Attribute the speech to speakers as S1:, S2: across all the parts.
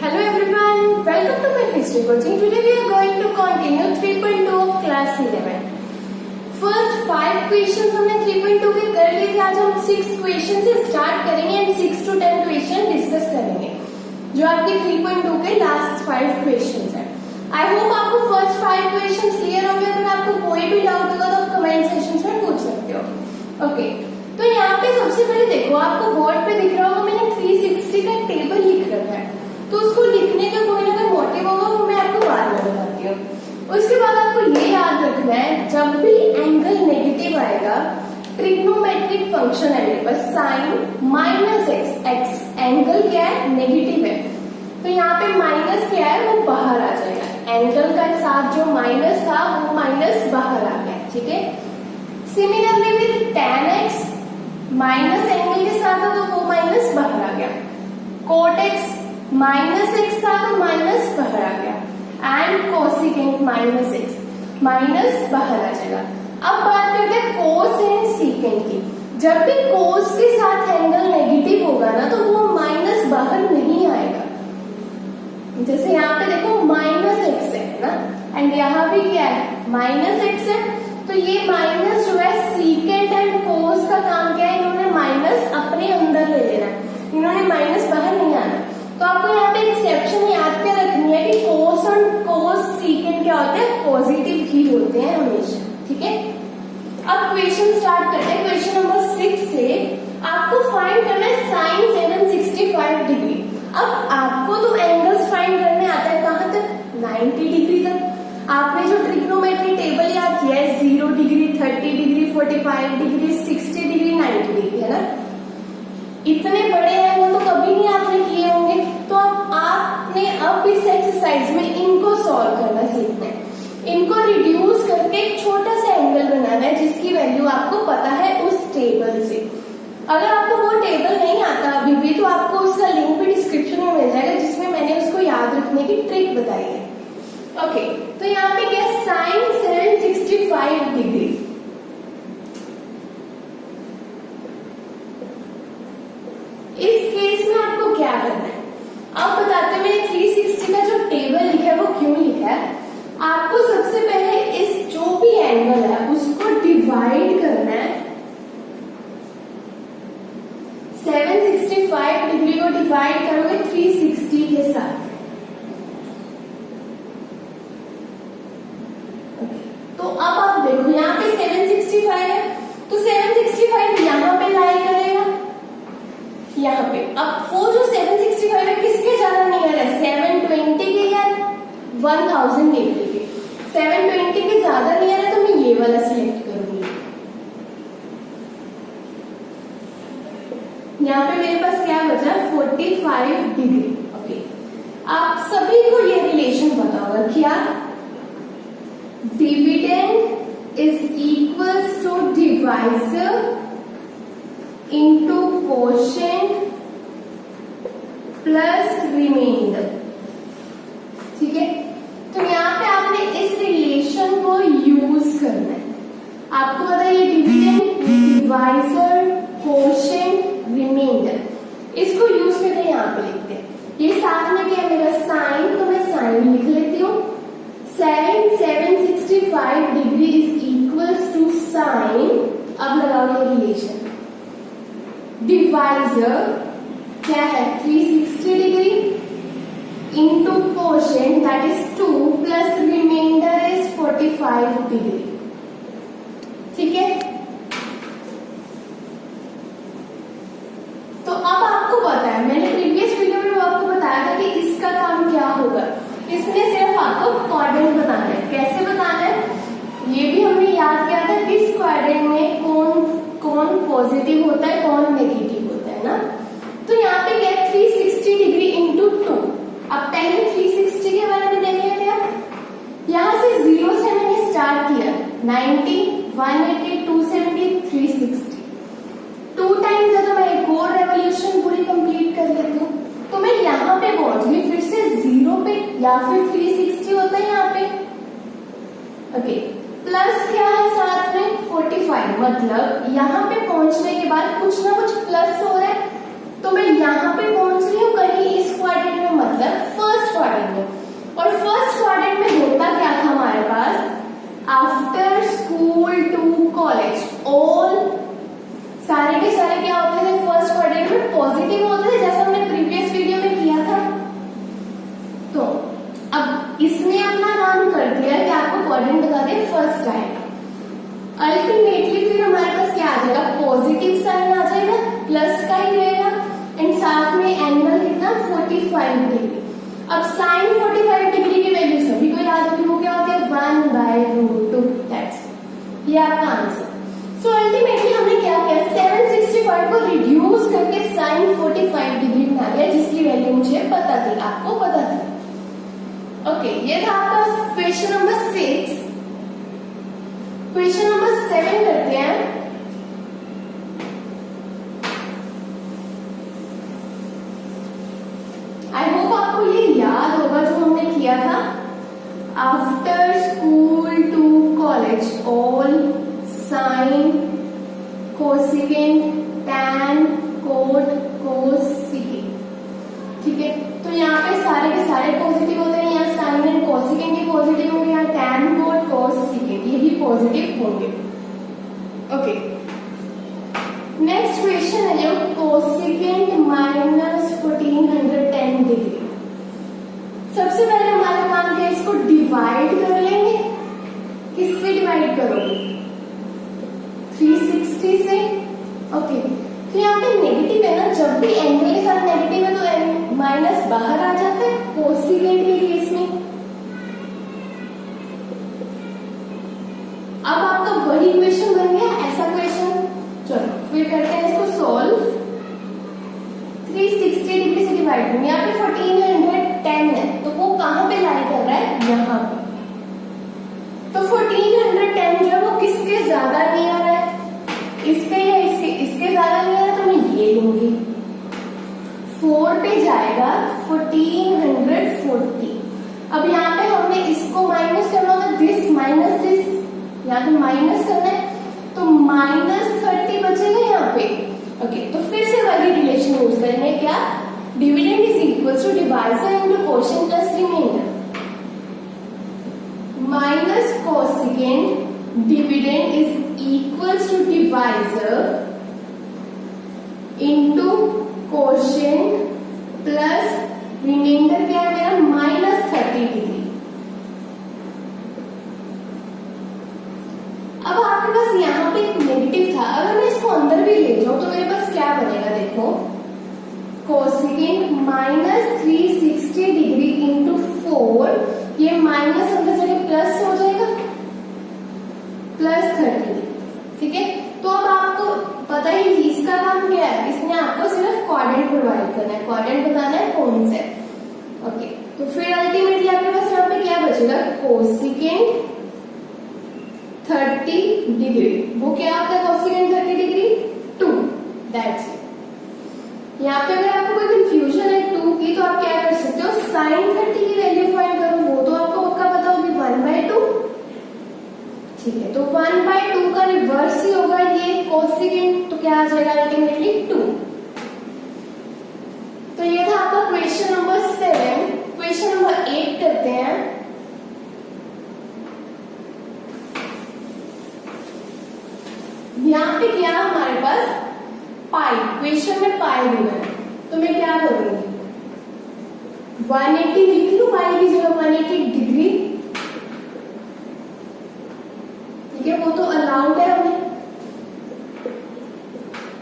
S1: Hello everyone, welcome to my history coaching. Today we are going to continue 3.2 of class 11. First 5 questions हमने 3.2 के कर लिए थे. आज हम 6 क्वेश्चन से स्टार्ट करेंगे एंड 6 to 10 क्वेश्चन डिस्कस करेंगे जो आपके 3.2 के लास्ट 5 क्वेश्चंस हैं. आई होप आपको फर्स्ट 5 क्वेश्चंस क्लियर हो गए. अगर आपको कोई भी डाउट होगा तो आप कमेंट सेक्शन में पूछ सकते हो. ओके, तो यहाँ पे सबसे पहले देखो, आपको बोर्ड पे दिख रहा होगा मैंने 360 का टेबल लिख रखा है, तो उसको लिखने का कोई ना कोई मोटिव होगा, वो मैं आपको बाद में बताती हूँ. उसके बाद आपको ये याद रखना है, जब भी एंगल नेगेटिव आएगा, ट्रिग्नोमेट्रिक फंक्शन है मेरे पास sine minus x. X angle क्या है, नेगेटिव है, तो यहाँ पे माइनस क्या है वो बाहर आ जाएगा. एंगल का साथ जो माइनस था वो माइनस बाहर आ गया. ठीक है, similarly with tan x minus angle के साथ था तो वो माइनस बाहर आ गया. cot x माइनस एक्स था तो माइनस बाहर आ गया. And cosecant minus x minus बाहर आ जाएगा. अब बात करते हैं कोस एंड सीकेंट की. जब भी कोस के साथ एंगल नेगेटिव होगा ना तो वो माइनस बाहर नहीं आएगा. जैसे यहाँ पे देखो माइनस एक्स है ना, एंड यहाँ भी क्या है माइनस एक्स है, तो ये माइनस जो है सीकेंट एंड कोस का काम क्या है, इन्होंने माइनस अपने अंदर ले लेना, इन्होंने माइनस बाहर नहीं आना. तो आपको यहाँ पे एक्सेप्शन याद क्या रखनी है कि कोस और कोस सीकेंट क्या होते हैं, पॉजिटिव ही होते हैं हमेशा. ठीक है, अब क्वेश्चन स्टार्ट करते हैं. क्वेश्चन नंबर 6 से आपको फाइंड करना है साइन 765 डिग्री. अब आपको तो एंगल्स फाइंड करने आता है कहां तक, 90 डिग्री तक. आपने जो ट्रिग्नोमेट्री टेबल याद किया है 0 degree, 30 degree, 45 degree, 60 degree, 90 degree, है ना. इतने बड़े एंगल तो कभी नहीं आपने किए होंगे, तो अब आपने अब इस एक्सरसाइज में इनको सॉल्व करना सीखना है. इनको रिड्यूस करके एक छोटा सा एंगल बनाना है जिसकी वैल्यू आपको पता है उस टेबल से. अगर आपको वो टेबल नहीं आता अभी भी तो आपको उसका लिंक भी डिस्क्रिप्शन में मिल जाएगा जिसमें मैंने उसको याद रखने की ट्रिक बताई है. ओके, तो यहाँ पे क्या है, साइन 765 डिग्री. इस केस में आपको क्या करना है, अब बताते हैं मैंने 360 का जो टेबल लिखा है वो क्यों लिखा है. आपको सबसे पहले इस जो भी एंगल है उसको डिवाइड करना है. 765 डिग्री को डिवाइड करोगे 360 के साथ. तो अब आप देखो यहाँ पे 765 है, तो 765 यहाँ पे लाई करेगा यहाँ पे. अब वो जो 765 है किसके ज्यादा नियर है, 720 के या 1080 के. 720 के ज्यादा नियर है तो मैं ये वाला सिलेक्ट करूंगी. यहाँ पे मेरे पास क्या बचा, 45 डिग्री. ओके, आप सभी को ये रिलेशन पता होगा क्या, dividend is equals to divisor into quotient plus remainder. ठीक है, तो यहाँ पे आपने इस रिलेशन को यूज करना है. आपको पता है ये डिविडेंड, डिवाइजर, कोशेंट, रिमाइंडर, इसको यूज करके यहाँ पे लिखते हैं. ये साथ में क्या मेरा साइन, तो मैं साइन लिख लेती हूँ. 765 degree is equals to sine, अब लगाओ ये रिलेशन. डिवाइजर क्या है 360 degree into quotient that is 2 plus remainder is 45 degree. ठीक है, तो अब आपको पता है, मैंने प्रीवियस वीडियो में आपको बताया था कि इसका काम क्या होगा. इसमें सिर्फ आपको क्वाड्रेंट बताना है. कैसे बताना है ये भी हमने याद किया था, इस क्वाड्रेंट में कौन पॉजिटिव होता है कौन नेगेटिव होता है ना. तो यहाँ पे क्या 360 डिग्री इंटू 2. अब पहले 360 के बारे में देख लेते हैं. यहाँ से 0 से मैंने स्टार्ट किया, 90, 180, 270, 360. 2 टाइम्स है तो मैं एक और रेवोल्यूशन पूरी कंप्लीट कर लेती हूँ. तो मैं यहाँ पे पहुंच गई, फिर से 0 पे या फिर 360 होता है यहाँ पे. ओके, प्लस क्या है साथ में 45, मतलब यहाँ पे पहुंचने के बाद कुछ ना कुछ प्लस हो रहा है, तो मैं यहाँ पे पहुंच रही हूँ कहीं इस क्वाड्रेंट में, मतलब पॉजिटिव साइन आ जाएगा, प्लस का ही रहेगा, एंड साथ में एंगल कितना 45 डिग्री। अब साइन 45 डिग्री की वैल्यू सभी को याद होगी, वो क्या होती है 1/√2, दैट्स ये आपका आंसर। सो अल्टीमेटली हमने क्या किया, 765 को रिड्यूस करके साइन 45 डिग्री बना दिया, जिसकी वैल्यू मुझे पता थी, आपको पता थी। ओके, ये था आपका क्वेश्चन नंबर 6। क्वेश्चन नंबर 7 करते हैं। आई होप आपको ये याद होगा जो हमने किया था, after school to college all sine cosecant tan cot cosecant. ठीक है, तो यहाँ पे सारे के सारे पॉजिटिव होते हैं, यहाँ साइन एंड कोसिकेंट ही पॉजिटिव होंगे, यहाँ टैन कोट कोसिकेंट ये भी पॉजिटिव होंगे। ओके, नेक्स्ट क्वेश्चन है जो कोसिकेंट -1410 डिग्री। सबसे पहले हमारा काम क्या है, इसको डिवाइड कर लेंगे। किससे डिवाइड करोगे, 360 से। ओके, तो यहाँ पे नेगेटिव है ना, जब भी एंगल के साथ नेगेटिव है तो माइनस बाहर आ जाता है कोसिकेंट के केस में। अब आपका वही क्वेश्चन बन गया, ऐसा क्वेश्चन। चलो फिर करते हैं इसको सॉल्व। 360 डिग्री से डिवाइड करेंगे, यहाँ पे 1410 है, तो वो कहाँ पे लाई कर रहा है, यहाँ पे। तो 1410 जो है वो किसके ज्यादा नहीं आ रहा है, इसके या इसके ज्यादा नहीं आ रहा, तो मैं ये लूंगी। 4 पे जाएगा 1440। अब यहाँ पे हमने इसको माइनस करना होगा, दिस माइनस दिस, यहाँ पे माइनस करना है, तो -30 बचेगा यहाँ पे। ओके, तो फिर से वही रिलेशन यूज करेंगे, क्या, dividend is equal to divisor into quotient plus remainder. Minus cosecant dividend is equal to divisor into quotient plus remainder क्या है मेरा -30 डिग्री। अब आपके पास यहाँ पे एक नेगेटिव था, अगर मैं इसको अंदर भी ले जाऊं तो मेरे पास क्या बनेगा, देखो कोसिकेंट -360 डिग्री इंटू 4, ये माइनस अंदर जगह प्लस हो जाएगा, +30। ठीक है, तो अब आपको पता ही इसका काम क्या है, इसने आपको सिर्फ क्वाड्रेंट प्रोवाइड करना है, क्वाड्रेंट बताना है कौन से। ओके, तो फिर अल्टीमेटली आपके पास यहाँ पे क्या बचेगा, कोसिकेंट 30 डिग्री, वो क्या आपका कोसिकेंट 30 डिग्री 2, दैट्स इट। यहाँ पे अगर आपको कोई कंफ्यूजन है 2 की, तो आप क्या कर सकते हो, साइन 30 की वैल्यू फाइंड करो, वो तो आपको पक्का पता होगी 1/2। ठीक है, तो 1/2 का रिवर्स ही होगा ये कोसिकेंट, तो क्या आ जाएगा अल्टीमेटली 2। तो ये था आपका क्वेश्चन नंबर 7। क्वेश्चन नंबर 8 करते हैं। यहाँ पे क्या हमारे पास पाई, क्वेश्चन में पाई दिया है, तो मैं क्या करूंगी, 180 लिख लू पाई की जगह 180 डिग्री। ठीक है, वो तो अलाउड है हमें।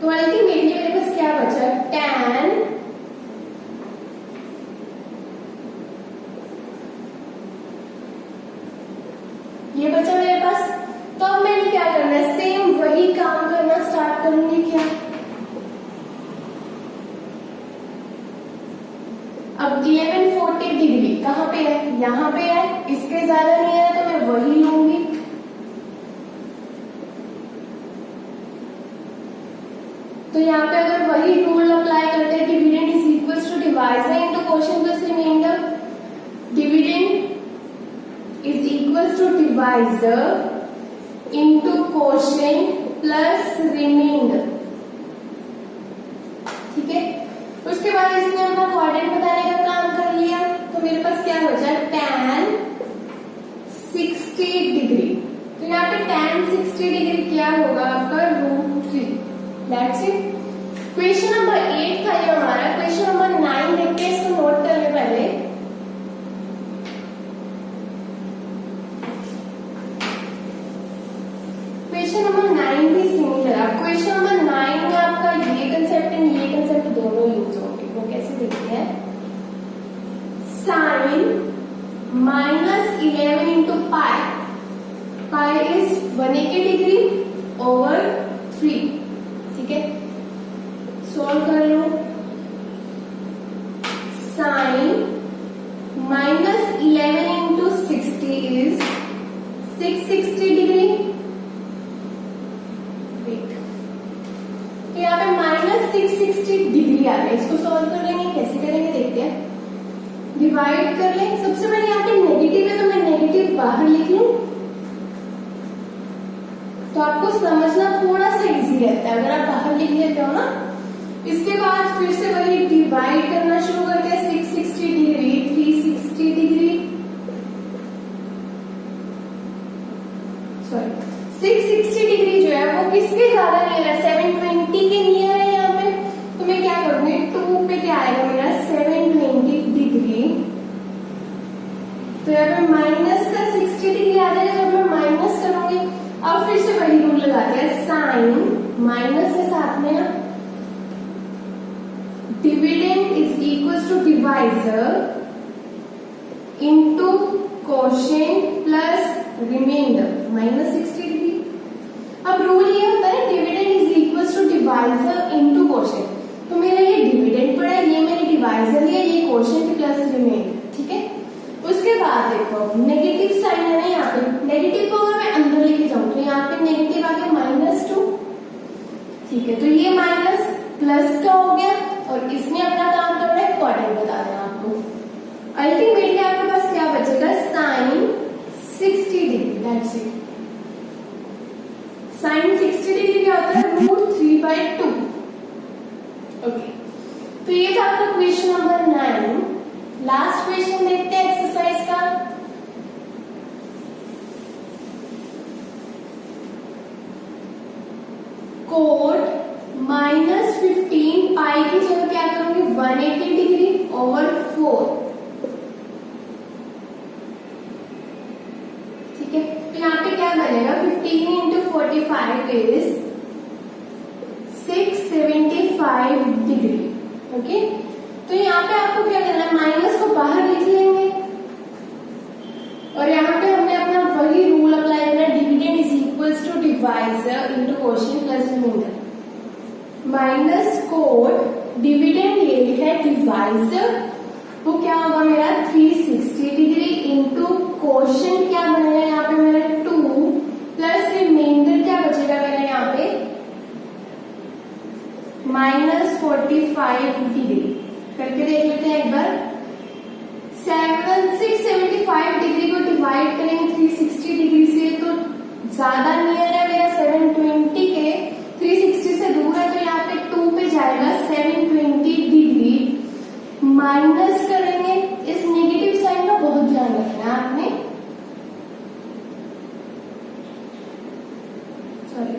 S1: तो अल्टीमेटली मेरे पास क्या बचा, tan ये बचा मेरे पास। तो अब मैंने क्या करना है, सेम वही काम करना स्टार्ट करूंगी। क्या, अब 1140 डिग्री कहाँ पे है, यहाँ पे है, इसके ज्यादा नहीं है तो मैं वही लूंगी। तो यहाँ पे अगर वही रूल अप्लाई करते हैं, dividend is equal to divisor into quotient plus remainder, dividend is equal to divisor into quotient plus remainder. ठीक है, उसके बाद इसने अपना क्वाड्रेंट बताने का काम कर लिया, तो मेरे पास क्या बचा, tan 60 डिग्री। तो यहाँ पे tan 60 डिग्री क्या होगा आपका √3, दैट्स इट। क्वेश्चन नंबर 8 था ये हमारा। क्वेश्चन नंबर 9 देखते हैं, इसको नोट कर ले पहले। क्वेश्चन नंबर 9 भी सिमिलर, आपको क्वेश्चन नंबर 9 में आपका ये कंसेप्ट एंड ये कंसेप्ट दोनों यूज होंगे। वो कैसे देखते हैं? Sine -11 into pi, pi is 180 degree over 3, ठीक है। सॉल्व कर लो। Sine -11 into 60 is 660 degree. तो यहाँ पे -660 डिग्री आ गया। इसको सॉल्व कर लेंगे। कैसे करेंगे देखते हैं। डिवाइड कर लें। सबसे पहले यहाँ पे नेगेटिव है तो मैं नेगेटिव बाहर लिख लूं, तो आपको समझना थोड़ा सा इजी रहता है अगर आप बाहर लिख लेते हो ना। इसके बाद फिर से वही डिवाइड करना शुरू करते हैं। 660 डिग्री, 360 डिग्री, सॉरी 660 डिग्री जो है वो किसके ज्यादा नियर है? 720 के नियर है यहाँ पे। तो मैं क्या करूंगी, 2 पे क्या आएगा मेरा? 720 डिग्री। तो यहाँ पे माइनस का 60 डिग्री आ जाएगा। जब मैं माइनस करूंगी, अब फिर से वही रूल लगाते हैं। साइन माइनस के साथ में ना dividend is equal to divisor into quotient plus remainder -60 degree. अब रूल ये होता है dividend is equal to divisor into quotient. तो मेरा ये डिविडेंड पड़ा, ये मेरी डिवाइजर है, ये कोशेंट प्लस रिमाइंडर, ठीक है। उसके बाद देखो नेगेटिव साइन है ना यहाँ पे। नेगेटिव को अगर मैं अंदर लेके जाऊं तो यहाँ पे नेगेटिव आ गया -2, ठीक है। तो ये माइनस प्लस का हो गया और इसने अपना काम कर रहा है क्वाड्रेंट बता देना आपको। अल्टीमेटली आपके पास क्या बचेगा? Sine 60 degree, that's it. Sine 60 degree क्या होता है? √3/2। ओके, तो ये था आपका क्वेश्चन नंबर 9। लास्ट क्वेश्चन देखते हैं एक्सरसाइज का। कोड -15 पाई की जगह क्या करूंगी? 180 डिग्री ओवर 4, ठीक है। तो यहाँ पे क्या बनेगा? 15 इंटू 45 इज 675 डिग्री, ओके। तो यहाँ पे आपको क्या करना है? माइनस को बाहर लिख लेंगे और यहाँ पे हमने अपना वही रूल अप्लाई करना है। Dividend is equals to divisor into quotient plus remainder. Minus code dividend ये लिखा है डिवाइजर, वो क्या होगा मेरा? 360 डिग्री इंटू कोशेंट क्या बनेगा यहाँ पे मेरा? 2 प्लस रिमाइंडर क्या बचेगा मेरा यहाँ पे? -45 डिग्री। करके देख लेते हैं एक बार। 675 डिग्री को डिवाइड करेंगे 360 डिग्री से तो ज्यादा नियर है मेरा 720 के, 360 से दूर है तो यहाँ पे 2 पे जाएगा। 720 डिग्री माइनस करेंगे। इस नेगेटिव साइन का बहुत ध्यान रखना है आपने। सॉरी,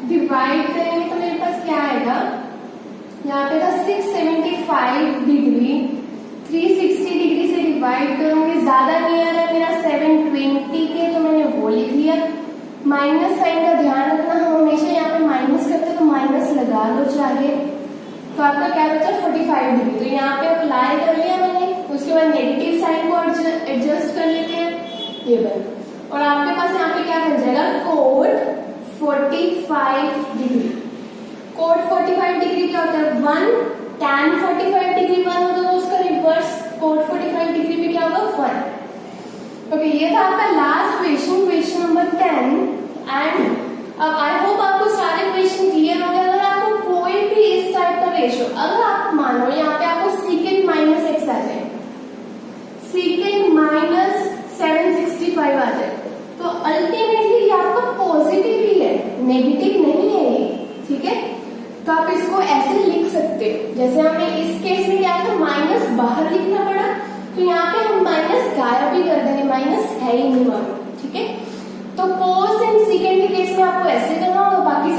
S1: डिवाइड करेंगे तो मेरे पास क्या आएगा? यहाँ पे था 675 डिग्री, 360 डिग्री से डिवाइड करूंगी। ज्यादा नियर है मेरा 720 के, तो मैंने वो लिख लिया। माइनस साइन का ध्यान रखना, हम हमेशा यहाँ पे माइनस करते तो माइनस लगा लो चाहे। तो आपका क्या बचा? 45 डिग्री। तो यहाँ पे अप्लाई कर लिया मैंने। उसके बाद नेगेटिव साइन को एडजस्ट कर लेते हैं, ये बन। और आपके पास यहाँ पे क्या बन जाएगा? Code 45 degree. कोड 45 डिग्री क्या होता है? 1 tan 45 डिग्री 1 होता है, तो उसका रिवर्स कोड 45 डिग्री में क्या होगा? 1। ओके, ये था आपका last question, question number 10। And अब आई होप आपको सारे क्वेश्चन क्लियर हो गए। अगर आपको कोई भी इस टाइप का रेशियो, अगर आप मानो यहाँ पे आपको सीकेंड -x आ जाए, सीकेंड -765 आ जाए, तो अल्टीमेटली ये आपका पॉजिटिव ही है, नेगेटिव नहीं है ये, ठीक है। तो आप इसको ऐसे लिख सकते हो। जैसे हमें इस केस में क्या था? माइनस बाहर लिखना पड़ा, तो यहाँ पे हम माइनस गायब भी कर देंगे, माइनस है ही नहीं मानो, ठीक है। तो cos एंड secant के केस में आपको ऐसे करना होगा, बाकी